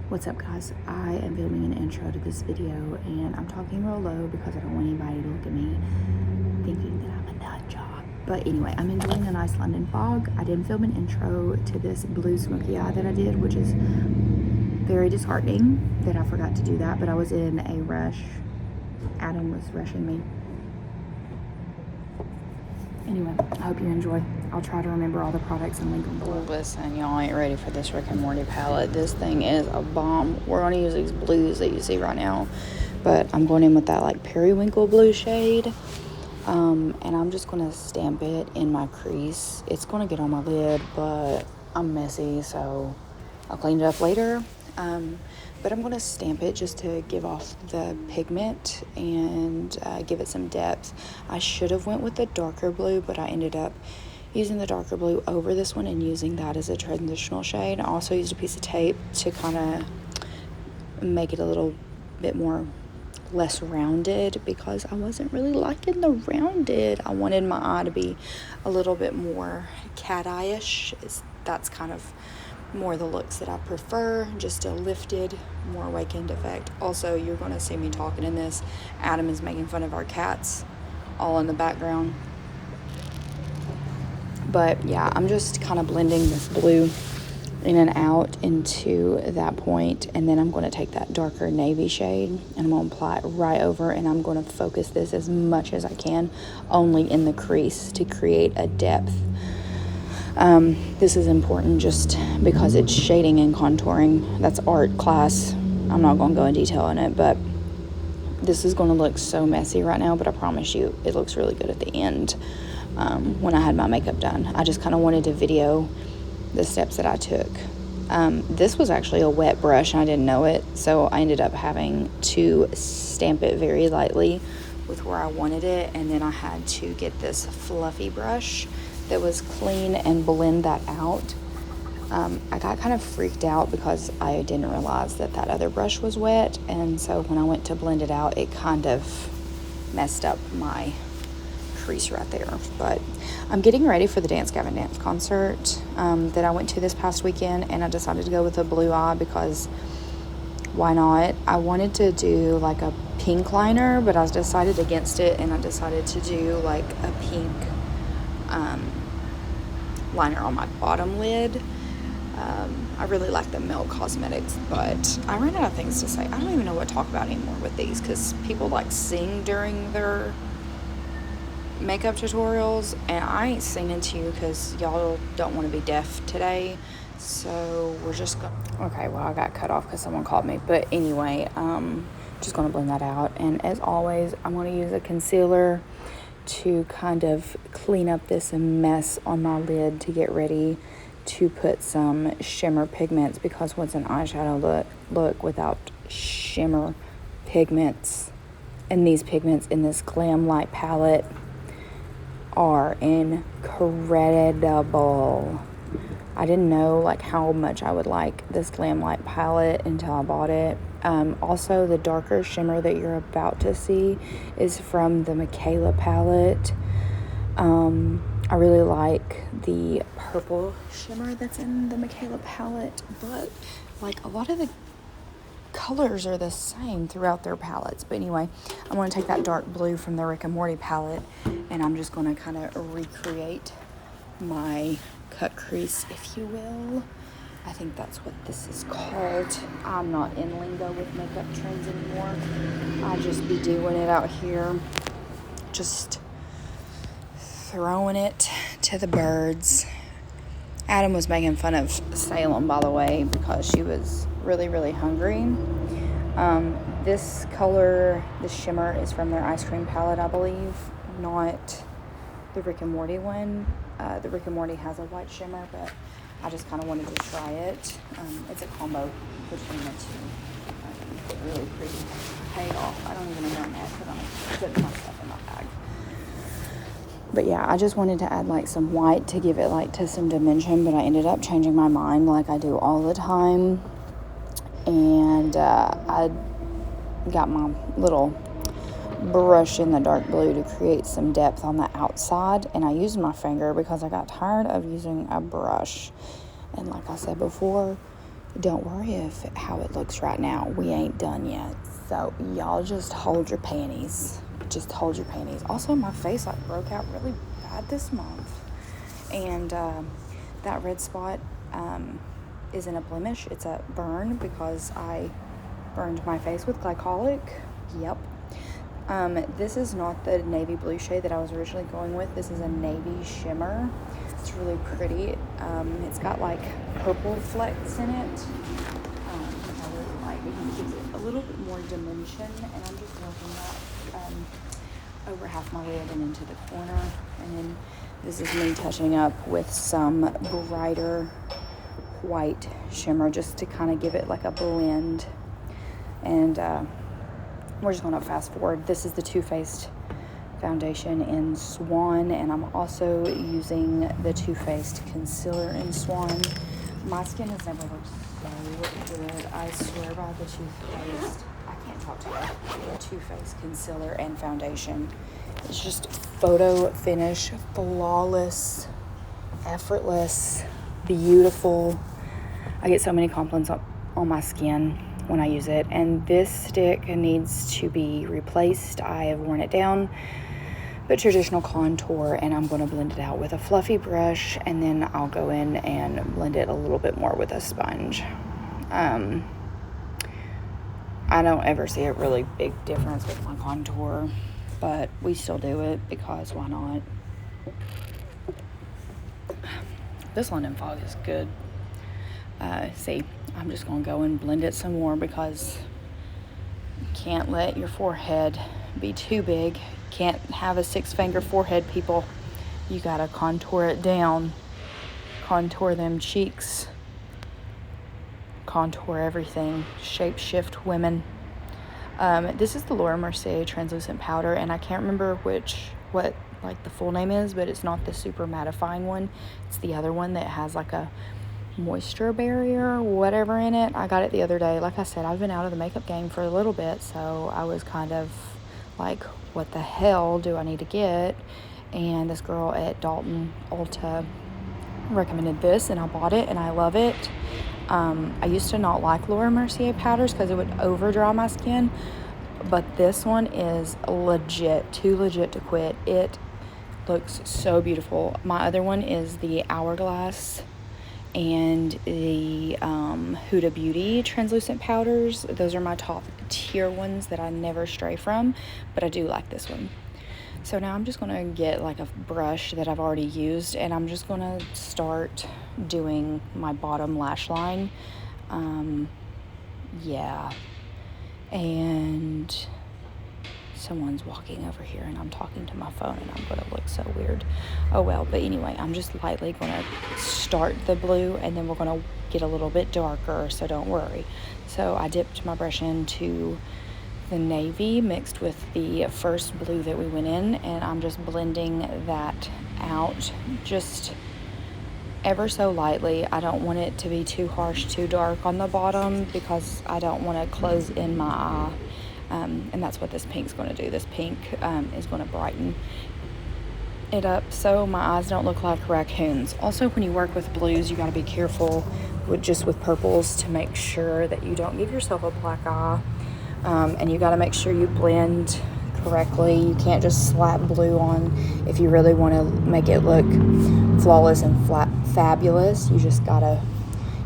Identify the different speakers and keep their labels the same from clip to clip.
Speaker 1: What's up, guys? I am filming an intro to this video and I'm talking real low because I don't want anybody to look at me thinking that I'm a nut job. But anyway, I'm enjoying a nice London fog. I didn't film an intro to this blue smoky eye that I did, which is very disheartening that I forgot to do that, but I was in a rush. Adam was rushing me. Anyway, I hope you enjoy. I'll try to remember all the products and link them below.
Speaker 2: Listen, y'all ain't ready for this Rick and Morty palette. This thing is a bomb. We're going to use these blues that you see right now, but I'm going in with that like periwinkle blue shade, and I'm just going to stamp it in my crease. It's going to get on my lid, but I'm messy, so I'll clean it up later. But I'm going to stamp it just to give off the pigment and give it some depth. I should have went with the darker blue, but I ended up using the darker blue over this one and using that as a transitional shade. I also used a piece of tape to kind of make it a little bit more less rounded because I wasn't really liking the rounded. I wanted my eye to be a little bit more cat eye-ish. That's kind of more the looks that I prefer, just a lifted, more awakened effect. Also, you're going to see me talking in this. Adam is making fun of our cats all in the background. But yeah, I'm just kind of blending this blue in and out into that point, and then I'm going to take that darker navy shade and I'm going to apply it right over, and I'm going to focus this as much as I can only in the crease to create a depth. This is important just because it's shading and contouring. That's art class. I'm not going to go in detail on it, but this is going to look so messy right now, but I promise you it looks really good at the end when I had my makeup done. I just kind of wanted to video the steps that I took. This was actually a wet brush and I didn't know it, so I ended up having to stamp it very lightly with where I wanted it, and then I had to get this fluffy brush that was clean and blend that out. I got kind of freaked out because I didn't realize that other brush was wet, and so when I went to blend it out, it kind of messed up my crease right there. But I'm getting ready for the Dance Gavin dance concert that I went to this past weekend, and I decided to go with a blue eye because why not? I wanted to do like a pink liner, but I decided against it, and I decided to do like a pink liner on my bottom lid. I really like the Milk Cosmetics, but I ran out of things to say. I don't even know what to talk about anymore with these because people like sing during their makeup tutorials, and I ain't singing to you because y'all don't want to be deaf today, so we're just gonna... Okay, well, I got cut off because someone called me, but anyway, just gonna blend that out, and as always, I'm gonna use a concealer to kind of clean up this mess on my lid to get ready to put some shimmer pigments, because what's an eyeshadow look without shimmer pigments? And these pigments in this Glam Light palette are incredible. I didn't know like how much I would like this Glam Light palette until I bought it. Also, the darker shimmer that you're about to see is from the Michaela palette. I really like the purple shimmer that's in the Michaela palette, but like a lot of the colors are the same throughout their palettes. But anyway, I'm going to take that dark blue from the Rick and Morty palette, and I'm just going to kind of recreate my cut crease, if you will. I think that's what this is called. I'm not in lingo with makeup trends anymore. I just be doing it out here, just throwing it to the birds. Adam was making fun of Salem, by the way, because she was really, really hungry. This color, this shimmer, is from their ice cream palette, I believe, not the Rick and Morty one. The Rick and Morty has a white shimmer, but I just kind of wanted to try it. It's a combo between the two. Really pretty payoff. I don't even know where I'm at because I'm putting my stuff in my bag. But yeah, I just wanted to add like some white to give it like to some dimension, but I ended up changing my mind like I do all the time. And I got my little brush in the dark blue to create some depth on the outside, and I used my finger because I got tired of using a brush. And like I said before, don't worry how it looks right now. We ain't done yet. So y'all just hold your panties. Just hold your panties. Also, my face like broke out really bad this month. And that red spot isn't a blemish. It's a burn because I burned my face with glycolic. Yep. This is not the navy blue shade that I was originally going with. This is a navy shimmer. It's really pretty. It's got like purple flecks in it. I really like it. It gives it a little bit more dimension, and I'm just working that over half my lid and into the corner. And then this is me touching up with some brighter white shimmer just to kind of give it like a blend. And we're just going to fast forward. This is the Too Faced foundation in Swan, and I'm also using the Too Faced concealer in Swan. My skin has never looked so good. I swear by the Too Faced. I can't talk to you. The Too Faced concealer and foundation. It's just photo finish, flawless, effortless, beautiful. I get so many compliments on my skin when I use it, and this stick needs to be replaced. I have worn it down, but traditional contour, and I'm going to blend it out with a fluffy brush, and then I'll go in and blend it a little bit more with a sponge. I don't ever see a really big difference with my contour, but we still do it because why not? This London fog is good. See, I'm just going to go and blend it some more because you can't let your forehead be too big. Can't have a 6-finger forehead, people. You got to contour it down. Contour them cheeks. Contour everything. Shape shift women. This is the Laura Mercier translucent powder, and I can't remember what like the full name is, but it's not the super mattifying one. It's the other one that has like a moisture barrier, whatever in it. I got it the other day. Like I said, I've been out of the makeup game for a little bit, so I was kind of like, what the hell do I need to get? And this girl at Dalton Ulta recommended this, and I bought it, and I love it. I used to not like Laura Mercier powders because it would over dry my skin, but this one is legit, too legit to quit. It looks so beautiful. My other one is the Hourglass and the Huda Beauty translucent powders. Those are my top tier ones that I never stray from, but I do like this one. So now I'm just going to get like a brush that I've already used, and I'm just going to start doing my bottom lash line. Yeah. And someone's walking over here, and I'm talking to my phone, and I'm going to look so weird. Oh well, but anyway, I'm just lightly going to start the blue, and then we're going to get a little bit darker, so don't worry. So I dipped my brush into the navy mixed with the first blue that we went in, and I'm just blending that out just ever so lightly. I don't want it to be too harsh, too dark on the bottom because I don't want to close in my eye. And that's what this pink's going to do. This pink is going to brighten it up so my eyes don't look like raccoons. Also, when you work with blues, you got to be careful with purples to make sure that you don't give yourself a black eye. And you got to make sure you blend correctly. You can't just slap blue on if you really want to make it look flawless and fabulous.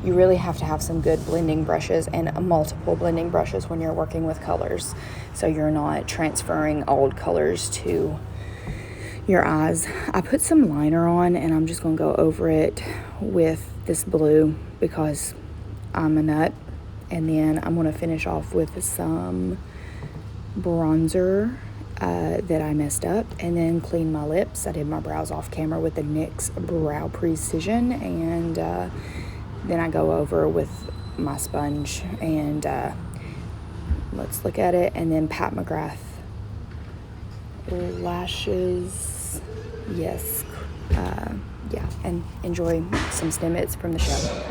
Speaker 2: You really have to have some good blending brushes and multiple blending brushes when you're working with colors, so you're not transferring old colors to your eyes. I put some liner on, and I'm just going to go over it with this blue because I'm a nut. And then I'm going to finish off with some bronzer that I messed up, and then clean my lips. I did my brows off camera with the NYX Brow Precision, and then I go over with my sponge, and let's look at it, and then Pat McGrath lashes. Yes. Yeah, and enjoy some snippets from the show.